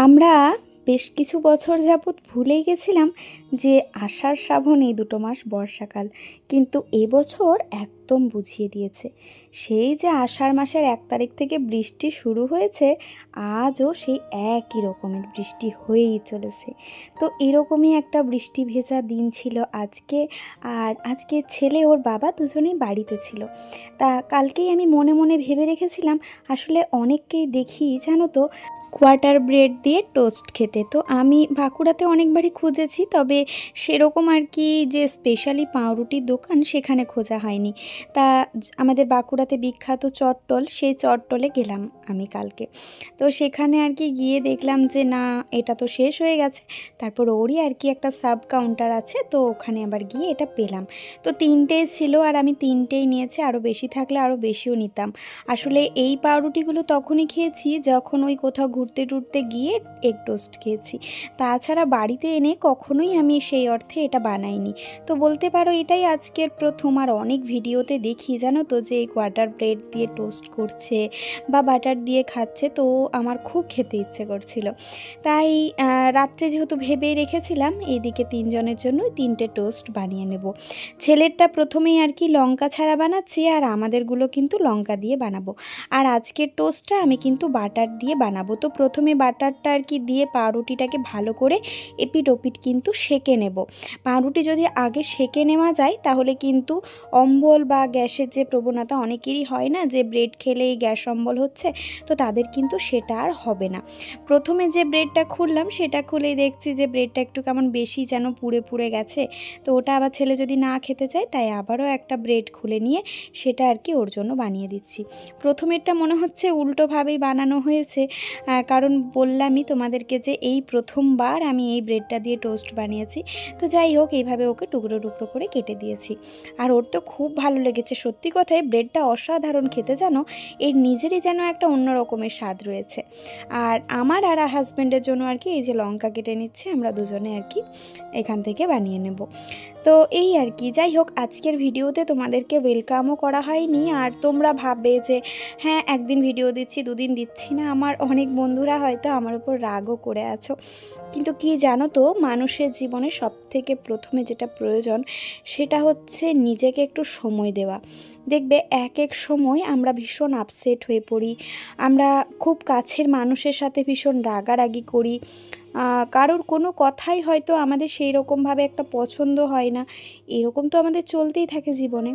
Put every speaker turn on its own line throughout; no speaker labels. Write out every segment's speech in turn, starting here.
আমরা বেশ কিছু বছর যাবৎ ভুলেই গেছিলাম যে আষাঢ় শ্রাবণ এই দুটো মাস বর্ষাকাল, কিন্তু এবছর একদম বুঝিয়ে দিয়েছে। সেই যে আষাঢ় মাসের 1 তারিখ থেকে বৃষ্টি শুরু হয়েছে, আজও সেই একই রকমের বৃষ্টি হয়েই চলেছে। তো এরকমই একটা বৃষ্টি ভেজা দিন ছিল আজকে। আর আজকে ছেলে ওর বাবা দুজনেই বাড়িতে ছিল। তা কালকেই আমি মনে মনে ভেবে রেখেছিলাম, আসলে অনেককেই দেখি জানো তো কোয়াটার ব্রেড দিয়ে টোস্ট খেতে। তো আমি বাঁকুড়াতে অনেকবারই খুঁজেছি, তবে সেরকম আর কি যে স্পেশালি পাউরুটির দোকান সেখানে খোঁজা হয়নি। তা আমাদের বাঁকুড়াতে বিখ্যাত চট্টল, সেই চট্টলে গেলাম আমি কালকে। তো সেখানে আর কি গিয়ে দেখলাম যে না, এটা তো শেষ হয়ে গেছে। তারপর ওরই আর কি একটা সাব কাউন্টার আছে, তো ওখানে আবার গিয়ে এটা পেলাম। তো 3টেই ছিল আর আমি 3টেই নিয়েছি, আরও বেশি থাকলে আরও বেশিও নিতাম। আসলে এই পাউরুটিগুলো তখনই খেয়েছি যখন ওই কোথাও ঘুরতে টুরতে গিয়ে এগ টোস্ট খেয়েছি। তাছাড়া বাড়িতে এনে কখনোই আমি সেই অর্থে এটা বানাইনি। তো বলতে পারো এটাই আজকের প্রথম। আর অনেক ভিডিওতে দেখি জানো তো যে কোয়াটার ব্রেড দিয়ে টোস্ট করছে বা বাটার দিয়ে খাচ্ছে, তো আমার খুব খেতে ইচ্ছে করছিল। তাই রাত্রে যেহেতু ভেবে রেখেছিলাম এইদিকে 3জনের জন্য 3টে টোস্ট বানিয়ে নেব। ছেলেরটা প্রথমেই আর কি লঙ্কা ছাড়া বানাচ্ছি, আর আমাদেরগুলো কিন্তু লঙ্কা দিয়ে বানাবো। আর আজকের টোস্টটা আমি কিন্তু বাটার দিয়ে বানাবো। তো প্রথমে বাটারটা আর কি দিয়ে পাউরুটিটাকে ভালো করে এপিট ওপিট কিন্তু সেঁকে নেব। পাউরুটি যদি আগে সেঁকে নেওয়া যায় তাহলে কিন্তু অম্বল বা গ্যাসের যে প্রবণতা অনেকেরই হয় না, যে ব্রেড খেলেই গ্যাস অম্বল হচ্ছে, তো তাদের কিন্তু সেটা আর হবে না। প্রথমে যে ব্রেডটা খুললাম সেটা খুলেই দেখছি যে ব্রেডটা একটু কেমন বেশি যেন পুড়ে পুড়ে গেছে। তো ওটা আবার ছেলে যদি না খেতে চায়, তাই আবারও একটা ব্রেড খুলে নিয়ে সেটা আর কি ওর জন্য বানিয়ে দিচ্ছি। প্রথমেরটা মনে হচ্ছে উল্টোভাবেই বানানো হয়েছে, কারণ বললামই তোমাদেরকে যে এই প্রথমবার আমি এই ব্রেডটা দিয়ে টোস্ট বানিয়েছি। তো যাই হোক, এইভাবে ওকে টুকরো টুকরো করে কেটে দিয়েছি। আর ওর তো খুব ভালো লেগেছে, সত্যি কথাই ব্রেডটা অসাধারণ খেতে, জানো এর নিজেরই যেন একটা অন্য রকমের স্বাদ রয়েছে। আর আমার আর হাজব্যান্ডের জন্য আর কি এই যে লঙ্কা কেটে নিচ্ছে, আমরা দুজনে আর কি এখান থেকে বানিয়ে নেব। তো এই আর কি, যাই হোক আজকের ভিডিওতে তোমাদেরকে ওয়েলকামও করা হয়নি। আর তোমরা ভাববে যে হ্যাঁ, একদিন ভিডিও দিচ্ছি, দুদিন দিচ্ছি না। আমার অনেক বন্ধুরা হয়তো আমার উপর রাগও করে আছো, কিন্তু কি জানো তো, মানুষের জীবনে সবথেকে প্রথমে যেটা প্রয়োজন সেটা হচ্ছে নিজেকে একটু সময় দেওয়া। দেখবে এক এক সময় আমরা ভীষণ আপসেট হয়ে পড়ি, আমরা খুব কাছের মানুষের সাথে ভীষণ রাগারাগি করি, কারোর কোনো কথাই হয়তো আমাদের সেই রকমভাবে একটা পছন্দ হয় না। এরকম তো আমাদের চলতেই থাকে জীবনে।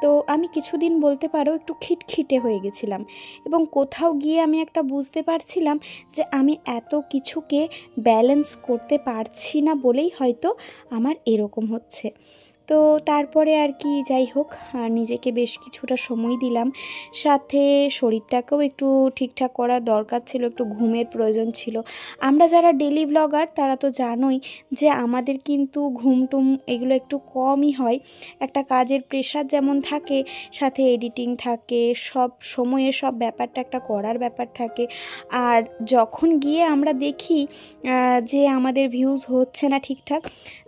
তো আমি কিছুদিন বলতে পারো একটু খিটখিটে হয়ে গেছিলাম, এবং কোথাও গিয়ে আমি একটা বুঝতে পারছিলাম যে আমি এত কিছুকে ব্যালেন্স করতে পারছি না বলেই হয়তো আমার এরকম হচ্ছে। তো তারপরে আর কি যাই হোক, নিজেকে বেশ কিছুটা সময় দিলাম, সাথে শরীরটাকেও একটু ঠিকঠাক করার দরকার ছিল, একটু ঘুমের প্রয়োজন ছিল। আমরা যারা ডেলি ব্লগার তারা তো জানোই যে আমাদের কিন্তু ঘুম টুম এগুলো একটু কমই হয়। একটা কাজের প্রেশার যেমন থাকে, সাথে এডিটিং থাকে, সব সময়ে সব ব্যাপারটা একটা করার ব্যাপার থাকে। আর যখন গিয়ে আমরা দেখি যে আমাদের ভিউজ হচ্ছে না ঠিকঠাক,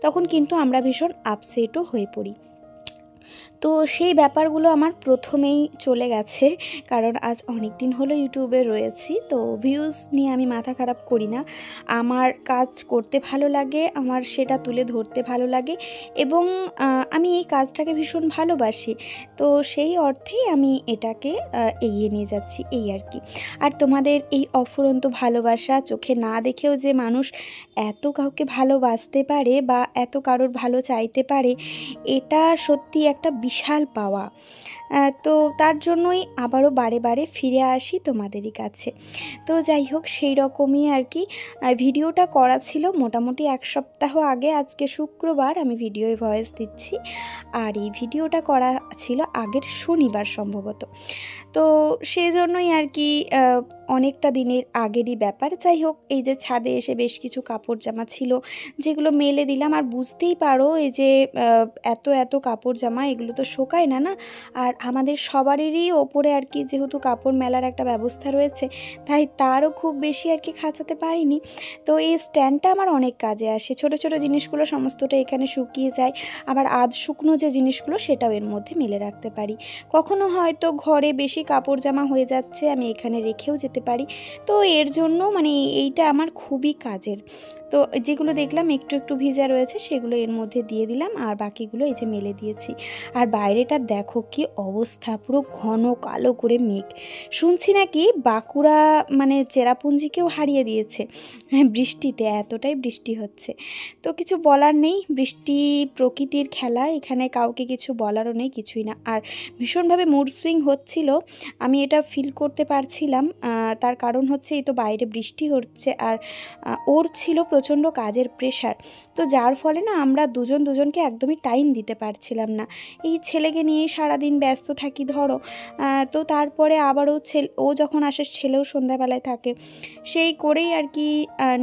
তখন কিন্তু আমরা ভীষণ আপসেটও হয়ে পড়ি। তো সেই ব্যাপারগুলো আমার প্রথমেই চলে গেছে, কারণ আজ অনেক দিন হলো ইউটিউবে রয়েছি। তো ভিউজ নিয়ে আমি মাথা খারাপ করি না, আমার কাজ করতে ভালো লাগে, আমার সেটা তুলে ধরতে ভালো লাগে, এবং আমি এই কাজটাকে ভীষণ ভালোবাসি। তো সেই অর্থেই আমি এটাকে এগিয়ে নিয়ে যাচ্ছি, এই আর কি। আর তোমাদের এই অফুরন্ত ভালোবাসা, চোখে না দেখেও যে মানুষ এত কাউকে ভালোবাসতে পারে বা এত কারোর ভালো চাইতে পারে, এটা সত্যি একটা বিশাল পাওয়া। তো তার জন্যই আবারও বারে বারে ফিরে আসি তোমাদেরই কাছে। তো যাই হোক, সেই রকমই আর কি ভিডিওটা করা ছিল মোটামুটি 1 সপ্তাহ আগে। আজকে শুক্রবার আমি ভিডিওয় ভয়েস দিচ্ছি, আর এই ভিডিওটা করা ছিল আগের শনিবার সম্ভবত। তো সেই জন্যই আর কি অনেকটা দিনের আগেরই ব্যাপার। যাই হোক, এই যে ছাদে এসে বেশ কিছু কাপড় জামা ছিল যেগুলো মেলে দিলাম। আর বুঝতেই পারো এই যে এত এত কাপড় জামা, এগুলো তো শোকায় না, না। আর আমাদের সবারই ওপরে আর কি যেহেতু কাপড় মেলার একটা ব্যবস্থা রয়েছে, তাই তারও খুব বেশি আর কি খাঁচাতে পারিনি। তো এই স্ট্যান্ডটা আমার অনেক কাজে আসে, ছোট ছোট জিনিসগুলো সমস্তটা এখানে শুকিয়ে যায়, আবার আধ শুকনো যে জিনিসগুলো সেটাও এর মধ্যে মেলে রাখতে পারি। কখনো হয়তো ঘরে বেশি কাপড় জামা হয়ে যাচ্ছে, আমি এখানে রেখেও যেতে পারি। তো এর জন্য মানে এইটা আমার খুবই কাজের। তো যেগুলো দেখলাম একটু একটু ভিজা রয়েছে সেগুলো এর মধ্যে দিয়ে দিলাম, আর বাকিগুলো এই যে মেলে দিয়েছি। আর বাইরেটা দেখো কি অবস্থা, পুরো ঘন কালো করে মেঘ। শুনছি নাকি বাঁকুড়া মানে চেরাপুঞ্জিকেও হারিয়ে দিয়েছে বৃষ্টিতে, এতটাই বৃষ্টি হচ্ছে। তো কিছু বলার নেই, বৃষ্টি প্রকৃতির খেলা, এখানে কাউকে কিছু বলারও নেই, কিছুই না। আর ভীষণভাবে মুড সুইং হচ্ছিল, আমি এটা ফিল করতে পারছিলাম। তার কারণ হচ্ছে এই তো বাইরে বৃষ্টি হচ্ছে, আর ওর ছিল প্রচণ্ড কাজের প্রেশার। তো যার ফলে না আমরা দুজন দুজনকে একদমই টাইম দিতে পারছিলাম না। এই ছেলেকে নিয়েই সারাদিন ব্যস্ত থাকি ধরো। তো তারপরে আবারও ও যখন আসে ছেলেও সন্ধ্যাবেলায় থাকে, সেই করেই আর কি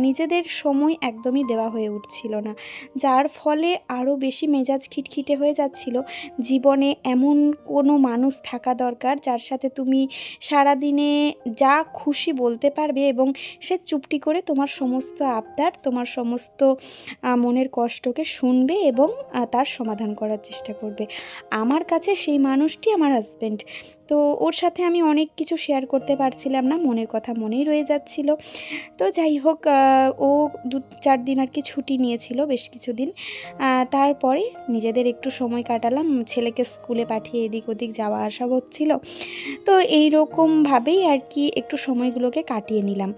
নিজেদের সময় একদমই দেওয়া হয়ে উঠছিল না, যার ফলে আরও বেশি মেজাজ খিটখিটে হয়ে যাচ্ছিল। জীবনে এমন কোনো মানুষ থাকা দরকার যার সাথে তুমি সারাদিনে যা খুশি বলতে পারবে এবং সে চুপটি করে তোমার সমস্ত আবদার, তোমার সমস্ত মনের কষ্টকে শুনবে এবং তার সমাধান করার চেষ্টা করবে। আমার কাছে সেই মানুষটি আমার হাজব্যান্ড। তো ওর সাথে আমি অনেক কিছু শেয়ার করতে পারছিলাম না, মনের কথা মনেই রয়ে যাচ্ছিল। তো যাই হোক, ও 2-4 দিন আর কি ছুটি নিয়েছিল, বেশ কিছুদিন। তারপরে নিজেদের একটু সময় কাটালাম, ছেলেকে স্কুলে পাঠিয়ে এদিক ওদিক যাওয়া আসা হচ্ছিল। তো এই রকমভাবেই আর কি একটু সময়গুলোকে কাটিয়ে নিলাম।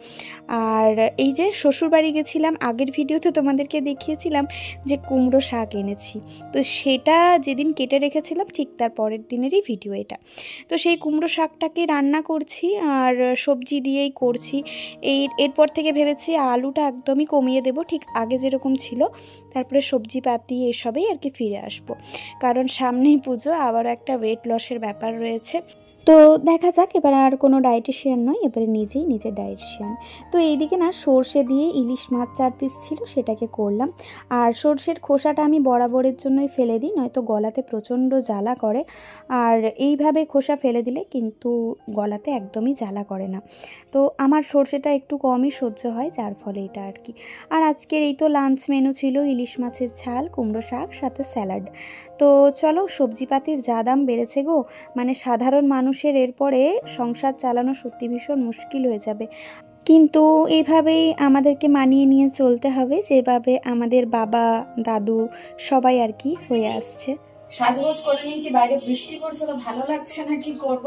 আর এই যে শ্বশুরবাড়ি গেছিলাম, আগের ভিডিওতে তোমাদেরকে দেখিয়েছিলাম যে কুমড়ো শাক এনেছি। তো সেটা যেদিন কেটে রেখেছিলাম ঠিক তার পরের দিনেরই ভিডিও এটা। তো সেই কুমড়ো শাকটাকে রান্না করছি আর সবজি দিয়েই করছি। এরপর থেকে ভেবেছি আলুটা একদমই কমিয়ে দেব, ঠিক আগে যেরকম ছিল। তারপরে সবজিপাতি এসবেই আর কি ফিরে আসবো, কারণ সামনেই পুজো, আবারও একটা ওয়েট লসের ব্যাপার রয়েছে। তো দেখা যাক, এবার আর কোনো ডায়েটিশিয়ান নয়, এবারে নিজেই নিজের ডায়েটিশিয়ান। তো এইদিকে না সর্ষে দিয়ে ইলিশ মাছ 4 পিস ছিল, সেটাকে করলাম। আর সর্ষের খোসাটা আমি বরাবরের জন্যই ফেলে দিই, নয়তো গলাতে প্রচণ্ড জ্বালা করে। আর এইভাবে খোসা ফেলে দিলে কিন্তু গলাতে একদমই জ্বালা করে না। তো আমার সর্ষেটা একটু কমই সহ্য হয়, যার ফলে এটা আর কি। আর আজকের এই তো লাঞ্চ মেনু ছিল ইলিশ মাছের ঝাল, কুমড়ো শাক, সাথে স্যালাড। তো চলো, সবজিপাতির যা দাম বেড়েছে গো, মানে সাধারণ মানুষের এরপরে সংসার চালানো সত্যি ভীষণ মুশকিল হয়ে যাবে। কিন্তু এইভাবেই আমাদেরকে মানিয়ে নিয়ে চলতে হবে, যেভাবে আমাদের বাবা দাদু সবাই আর কি হয়ে আসছে।
সাজগোজ করে নিয়েছি, বাইরে বৃষ্টি পড়ছে তো ভালো লাগছে না, কি করব।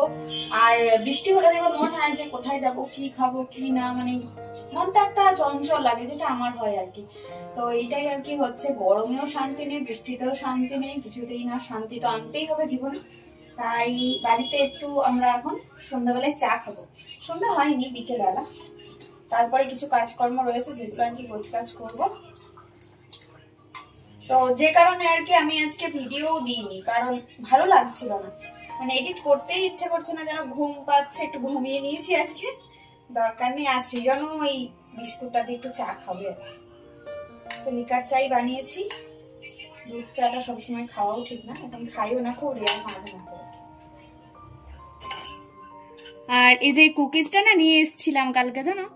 আর বৃষ্টি হলে দেখো মন হয় যে কোথায় যাব, কি খাবো কি না, মানে মনটা একটা চঞ্চল লাগে, যেটা আমার হয় আর কি। তো এইটাই আর কি হচ্ছে, গরমেও শান্তি নেই, বৃষ্টিতেও শান্তি নেই, কিছুতেই না, শান্তি তো আনতেই হবে জীবনে। তাই বাড়িতে একটু আমরা এখন সন্ধ্যাবেলায় চা খাবো। সন্ধ্যা হয়নি, বিকেলবেলা। তারপরে কিছু কাজকর্ম রয়েছে যেগুলো আর কি গোছ কাজ করবো। তো যে কারণে আর কি আমি আজকে ভিডিও দিইনি, কারণ ভালো লাগছিল না, মানে এডিট করতেই ইচ্ছে করছে না, যেন ঘুম পাচ্ছে, একটু ঘুমিয়ে নিয়েছি আজকে, দরকার নেই। আর সেজন্য ওই বিস্কুটটা দিয়ে একটু চা খাবে আর কি। তো লিকার চাই বানিয়েছি, দুধ চাটা সবসময় খাওয়াও ঠিক না, এখন খাইও না, খুব রেয়ার মাঝে মধ্যে। আর এই যে কুকিজটা না নিয়ে এসেছিলাম কালকে, জানো,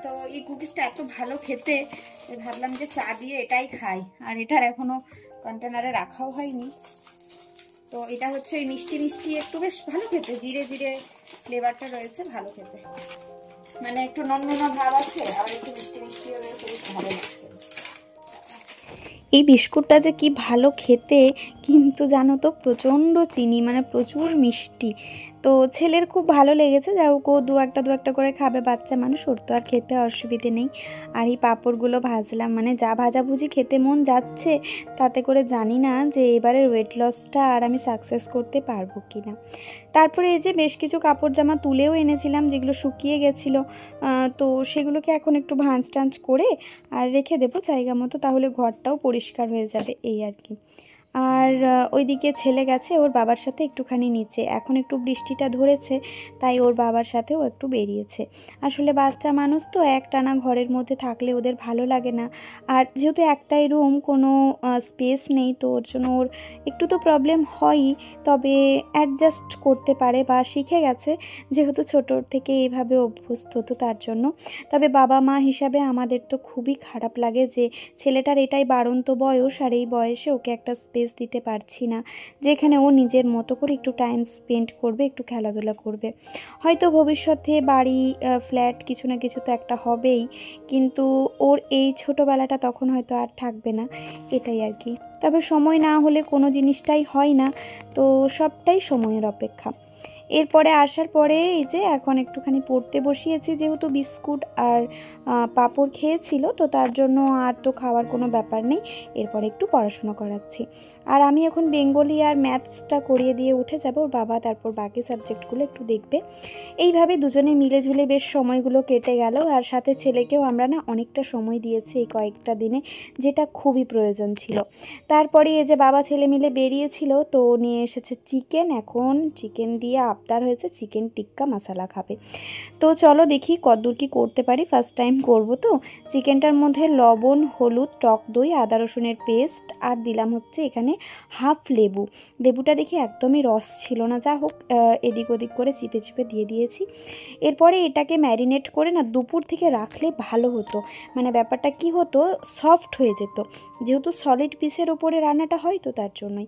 তো এই কুকিজটা এত ভালো খেতে, ভাবলাম যে চা দিয়ে এটাই খাই। আর এটার এখনো কন্টেনারে রাখাও হয়নি। তো এটা হচ্ছে ওই মিষ্টি মিষ্টি, একটু বেশ ভালো খেতে, জিরে জিরে ফ্লেভারটা রয়েছে, ভালো খেতে, মানে একটু নন্ননা ভাব আছে, আর একটু মিষ্টি মিষ্টি রয়েছে, বেশ ভালো লাগছে।
এই বিস্কুটটা যে কি ভালো খেতে, কিন্তু জানো তো প্রচণ্ড চিনি, মানে প্রচুর মিষ্টি। তো ছেলের খুব ভালো লেগেছে, যাই হোক ও দু একটা করে খাবে, বাচ্চা মানুষ, ওর তো আর খেতে অসুবিধে নেই। আর এই পাঁপড়গুলো ভাজলাম, মানে যা ভাজাভুজি খেতে মন যাচ্ছে, তাতে করে জানি না যে এবারের ওয়েট লসটা আর আমি সাকসেস করতে পারবো কি না। তারপরে এই যে বেশ কিছু কাপড় জামা তুলেও এনেছিলাম, যেগুলো শুকিয়ে গেছিলো। তো সেগুলোকে এখন একটু ভাঁজ টাঞ্জ করে আর রেখে দেবো জায়গা মতো, তাহলে ঘরটাও পরিষ্কার হয়ে যাবে, এই আর কি। আর ওইদিকে ছেলে গেছে ওর বাবার সাথে একটুখানি নিচে, এখন একটু বৃষ্টিটা ধরেছে তাই ওর বাবার সাথেও একটু বেরিয়েছে। আসলে বাচ্চা মানুষ তো একটানা ঘরের মধ্যে থাকলে ওদের ভালো লাগে না, আর যেহেতু একটাই রুম, কোনো স্পেস নেই, তো ওর জন্য ওর একটু তো প্রবলেম হয়ই, তবে অ্যাডজাস্ট করতে পারে বা শিখে গেছে, যেহেতু ছোটোর থেকে এইভাবে অভ্যস্ত, তো তার জন্য। তবে বাবা মা হিসাবে আমাদের তো খুবই খারাপ লাগে যে ছেলেটার এটাই বাড়ন্ত বয়স, আর এই বয়সে ওকে একটা স্পেস দিতে পারছি না যেখানে ও নিজের মতো করে একটু টাইম স্পেন্ড করবে, একটু খেলাধুলা করবে। হয়তো ভবিষ্যতে বাড়ি, ফ্ল্যাট কিছু না কিছু তো একটা হবেই, কিন্তু ওর এই ছোটোবেলাটা তখন হয়তো আর থাকবে না, এটাই আর কি। তবে সময় না হলে কোনো জিনিসটাই হয় না, তো সবটাই সময়ের অপেক্ষা। এরপরে আসার পরে এই যে এখন একটুখানি পড়তে বসিয়েছি, যেহেতু বিস্কুট আর পাঁপড় খেয়েছিল, তো তার জন্য আর তো খাওয়ার কোনো ব্যাপার নেই, এরপরে একটু পড়াশোনা করাচ্ছি। আর আমি এখন বেঙ্গলি আর ম্যাথসটা করিয়ে দিয়ে উঠে যাব, ওর বাবা তারপর বাকি সাবজেক্টগুলো একটু দেখবে। এইভাবে দুজনে মিলে ঝুলে বেশ সময়গুলো কেটে গেল, আর সাথে ছেলেকেও আমরা না অনেকটা সময় দিয়েছি এই কয়েকটা দিনে, যেটা খুবই প্রয়োজন ছিল। তারপরে এই যে বাবা ছেলে মিলে বেরিয়েছিল, তো নিয়ে এসেছে চিকেন, এখন চিকেন দিয়ে আবদার হয়েছে চিকেন টিক্কা মশলা খাবে। তো চলো দেখি কতদূর কি করতে পারি, ফার্স্ট টাইম করব তো। চিকেনটার মধ্যে লবণ, হলুদ, টক দই, আদা রসুনের পেস্ট, আর দিলাম হচ্ছে এখানে হাফ লেবু। লেবুটা দেখি একদমই রস ছিল না, যা হোক এদিক ওদিক করে চিপে চিপে দিয়ে দিয়েছি। এরপরে এটাকে ম্যারিনেট করে না দুপুর থেকে রাখলে ভালো হতো, মানে ব্যাপারটা কি হতো, সফট হয়ে যেত, যেহেতু সলিড পিসের ওপরে রান্নাটা হয়, তো তার জন্যই।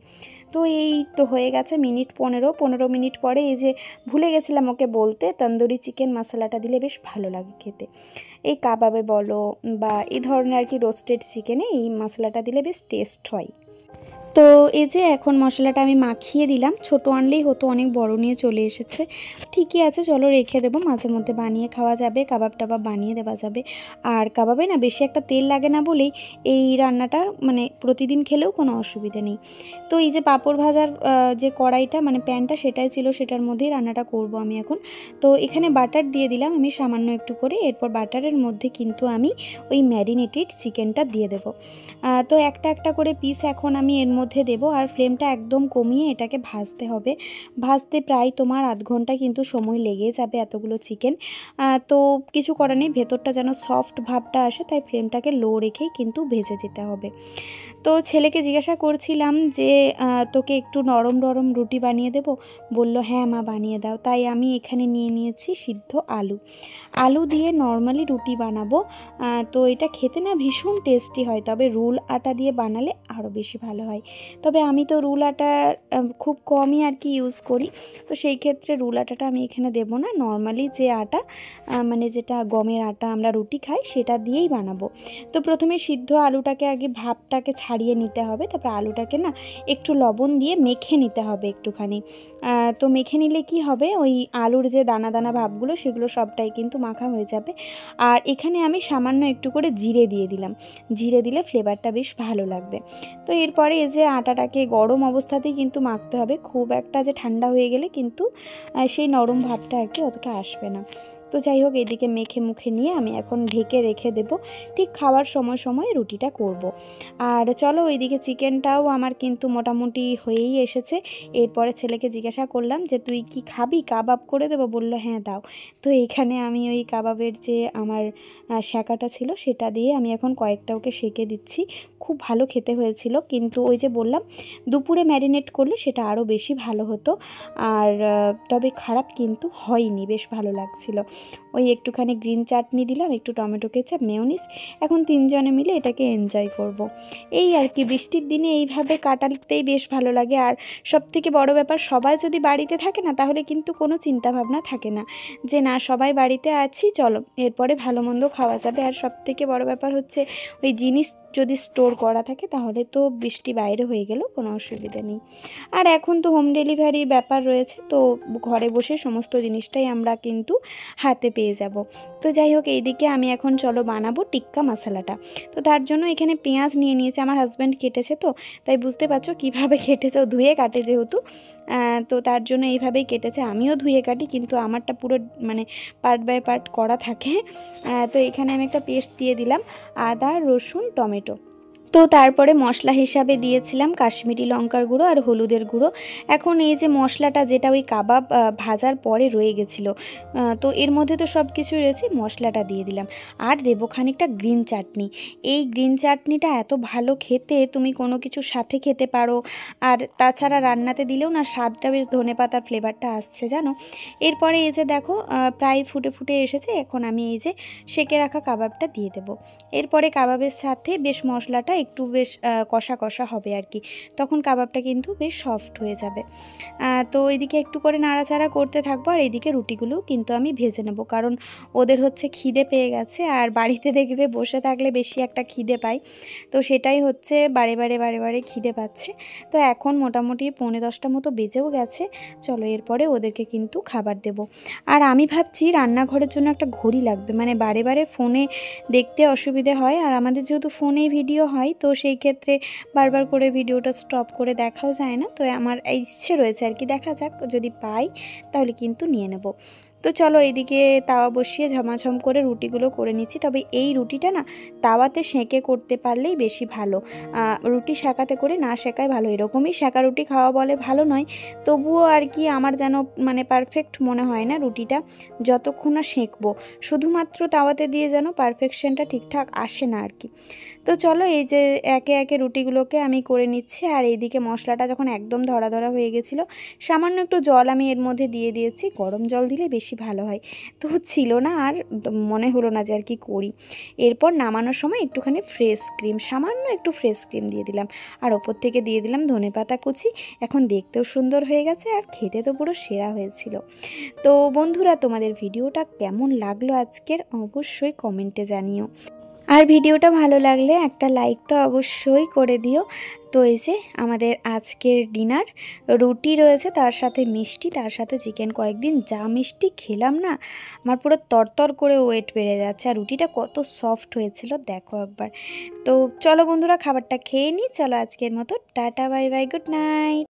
তো এই তো হয়ে গেছে মিনিট 15 মিনিট পরে এই যে ভুলে গেছিলাম ওকে বলতে, তন্দুরি চিকেন মশলাটা দিলে বেশ ভালো লাগে খেতে। এই কাবাবে বলো বা এই ধরনের আর কি রোস্টেড চিকেনে এই মশলাটা দিলে বেশ টেস্ট হয়। তো এই যে এখন মশলাটা আমি মাখিয়ে দিলাম, ছোট আনলেই হতো, অনেক বড় নিয়ে চলে এসেছে। ঠিকই আছে, চলো রেখে দেবো, মাঝে মধ্যে বানিয়ে খাওয়া যাবে, কাবাব টাবাব বানিয়ে দেওয়া যাবে। আর কাবাবে না বেশি একটা তেল লাগে না বলেই এই রান্নাটা মানে প্রতিদিন খেলেও কোনো অসুবিধে নেই। তো এই যে পাঁপড় ভাজার যে কড়াইটা মানে প্যানটা সেটাই ছিল, সেটার মধ্যেই রান্নাটা করব আমি এখন। তো এখানে বাটার দিয়ে দিলাম আমি সামান্য একটু করে, এরপর বাটারের মধ্যে কিন্তু আমি ওই ম্যারিনেটেড চিকেনটা দিয়ে দেবো। তো একটা একটা করে পিস এখন আমি এর মধ্যে দেব, আর ফ্লেমটা একদম কমিয়ে এটাকে ভাজতে হবে। ভাজতে প্রায় তোমার আধ ঘন্টা কিন্তু সময় লেগে যাবে, এতগুলো চিকেন। তো কিছু করার নেই, ভেতরটা যেন সফট ভাবটা আসে, তাই ফ্লেমটাকে লো রেখেই কিন্তু ভেজে যেতে হবে। তো ছেলেকে জিজ্ঞাসা করছিলাম যে তোকে একটু নরম নরম রুটি বানিয়ে দেব, বলল হ্যাঁ মা বানিয়ে দাও। তাই আমি এখানে নিয়ে নিয়েছি সিদ্ধ আলু, আলু দিয়ে নর্মালি রুটি বানাবো। তো এটা খেতে না ভীষণ টেস্টি হয়, তবে রুল আটা দিয়ে বানালে আরও বেশি ভালো হয়। তবে আমি তো রুল আটা খুব কমই আর কি ইউজ করি, তো সেই ক্ষেত্রে রুল আটাটা আমি এখানে দেবো না, নর্মালি যে আটা মানে যেটা গমের আটা আমরা রুটি খাই সেটা দিয়েই বানাবো। তো প্রথমে সিদ্ধ আলুটাকে আগে ভাপটাকে ছাড়িয়ে নিতে হবে, তারপর আলুটাকে না একটু লবণ দিয়ে মেখে নিতে হবে একটুখানি। তো মেখে নিলে কি হবে, ওই আলুর যে দানা দানা ভাবগুলো সেগুলো সবটাই কিন্তু মাখা হয়ে যাবে। আর এখানে আমি সামান্য একটু করে জিরে দিয়ে দিলাম, জিরে দিলে ফ্লেভারটা বেশ ভালো লাগবে। তো এরপরে এই যে আটাটাকে গরম অবস্থাতেই কিন্তু মাখতে হবে, খুব একটা যে ঠান্ডা হয়ে গেলে কিন্তু সেই নরম ভাবটা আর কি অতটা আসবে না। তো যাই হোক, এদিকে মেখে মুখে নিয়ে আমি এখন ঢেকে রেখে দেব, ঠিক খাওয়ার সময় সময় রুটিটা করব। আর চলো ওইদিকে চিকেনটাও আমার কিন্তু মোটামুটি হয়েই এসেছে। এরপরে ছেলেকে জিজ্ঞাসা করলাম যে তুই কি খাবি, কাবাব করে দেবো, বললো হ্যাঁ দাও। তো এইখানে আমি ওই কাবাবের যে আমার শাঁকাটা ছিল সেটা দিয়ে আমি এখন কয়েকটা ওকে সেঁকে দিচ্ছি। খুব ভালো খেতে হয়েছিল, কিন্তু ওই যে বললাম দুপুরে ম্যারিনেট করলে সেটা আরও বেশি ভালো হতো। আর তবে খারাপ কিন্তু হয়নি, বেশ ভালো লাগছিল। ওই একটুখানি গ্রিন চাটনি দিলাম, একটু টমেটো কেচাপ, মেয়োনিজ, এখন তিনজনে মিলে এটাকে এনজয় করব। এই আর কি, বৃষ্টির দিনে এইভাবে কাটাতেই বেশ ভালো লাগে। আর সবথেকে বড় ব্যাপার, সবাই যদি বাড়িতে থাকে না তাহলে কিন্তু কোনো চিন্তাভাবনা থাকে না যে না সবাই বাড়িতে আছি, চলো এরপরে ভালো মন্দ খাওয়া যাবে। আর সবথেকে বড় ব্যাপার হচ্ছে ওই জিনিস যদি স্টোর করা থাকে তাহলে তো বৃষ্টি বাইরে হয়ে গেলেও কোনো অসুবিধা নেই। আর এখন তো হোম ডেলিভারির ব্যাপার রয়েছে, তো ঘরে বসে সমস্ত জিনিসটাই আমরা কিন্তু হাতে পেয়ে যাব। তো যাই হোক, এইদিকে আমি এখন চলো বানাবো টিক্কা মশলাটা। তো তার জন্য এখানে পেঁয়াজ নিয়ে নিয়েছে, আমার হাজব্যান্ড কেটেছে, তো তাই বুঝতে পারছো কীভাবে কেটেছে, ও ধুয়ে কাটে যেহেতু, তো তার জন্য এইভাবেই কেটেছে। আমিও ধুয়ে কাটি, কিন্তু আমারটা পুরো মানে পার্ট বাই পার্ট করা থাকে। তো এখানে আমি একটা পেস্ট দিয়ে দিলাম, আদা রসুন টমেটো। তো তারপরে মশলা হিসাবে দিয়েছিলাম কাশ্মীরি লঙ্কার গুঁড়ো আর হলুদের গুঁড়ো। এখন এই যে মশলাটা যেটা ওই কাবাব ভাজার পরে রয়ে গেছিলো, তো এর মধ্যে তো সব কিছুই রয়েছে, মশলাটা দিয়ে দিলাম। আর দেবো খানিকটা গ্রিন চাটনি। এই গ্রিন চাটনিটা এত ভালো খেতে, তুমি কোনো কিছুর সাথে খেতে পারো। আর তাছাড়া রান্নাতে দিলেও না স্বাদটা বেশ ধনেপাতার ফ্লেভারটা আসছে জানো। এরপরে এই যে দেখো প্রায় ফুটে ফুটে এসেছে। এখন আমি এই যে সেঁকে রাখা কাবাবটা দিয়ে দেবো। এরপরে কাবাবের সাথে বেশ মশলাটা একটু বেশ কষা কষা হবে আর কি, তখন কাবাবটা কিন্তু বেশ সফট হয়ে যাবে। তো এদিকে একটু করে নাড়াচাড়া করতে থাকবো, আর এদিকে রুটিগুলোও কিন্তু আমি ভেজে নেব, কারণ ওদের হচ্ছে খিদে পেয়ে গেছে। আর বাড়িতে দেখবে বসে থাকলে বেশি একটা খিদে পাই, তো সেটাই হচ্ছে বারে বারে খিদে পাচ্ছে। তো এখন মোটামুটি 9:30 মতো বেজেও গেছে। চলো এরপরে ওদেরকে কিন্তু খাবার দেব। আর আমি ভাবছি রান্নাঘরের জন্য একটা ঘড়ি লাগবে, মানে বারে বারে ফোনে দেখতে অসুবিধে হয়, আর আমাদের যেহেতু ফোনে ভিডিও হয় তো সেই ক্ষেত্রে বারবার করে ভিডিওটা স্টপ করে দেখাও যায় না। তো আমার ইচ্ছে রয়েছে আর কি, দেখা যাক যদি পাই তাহলে কিন্তু নিয়ে নেব। তো চলো এইদিকে তাওয়া বসিয়ে ঝমাঝম করে রুটিগুলো করে নিচ্ছি। তবে এই রুটিটা না তাওয়াতে সেঁকে করতে পারলেই বেশি ভালো, রুটি সেঁকাতে করে না সেঁকাই ভালো। এরকমই সেঁকা রুটি খাওয়া বলে ভালো নয়, তবুও আর কি আমার যেন মানে পারফেক্ট মনে হয় না রুটিটা যতক্ষণ না সেঁকবো। শুধুমাত্র তাওয়াতে দিয়ে যেন পারফেকশনটা ঠিকঠাক আসে না আর কি। তো চলো এই যে একে একে রুটিগুলোকে আমি করে নিচ্ছি। আর এইদিকে মশলাটা যখন একদম ধরা ধরা হয়ে গেছিলো, সামান্য একটু জল আমি এর মধ্যে দিয়ে দিয়েছি। গরম জল দিলে বেশি ভালো হয়, তো ছিল না আর মনে হলো না যে আর কি করি। এরপর নামানোর সময় একটুখানি ফ্রেশ ক্রিম, সামান্য একটু ফ্রেশ ক্রিম দিয়ে দিলাম, আর ওপর থেকে দিয়ে দিলাম ধনেপাতা কুচি। এখন দেখতেও সুন্দর হয়ে গেছে, আর খেতে তো পুরো সেরা হয়েছিল। তো বন্ধুরা, তোমাদের ভিডিওটা কেমন লাগলো আজকের অবশ্যই কমেন্টে জানিও। আর ভিডিওটা ভালো লাগলে একটা লাইক তো অবশ্যই করে দিও। তো এই যে আমাদের আজকের ডিনার, রুটি রয়েছে, তার সাথে মিষ্টি, তার সাথে চিকেন। কয়েকদিন যা মিষ্টি খেলাম না, আমার পুরো তরতর করে ওয়েট বেড়ে যাচ্ছে। আর রুটিটা কত সফট হয়েছিল দেখো একবার। তো চলো বন্ধুরা, খাবারটা খেয়ে নিই। চলো আজকের মতো tata, bye bye, good night.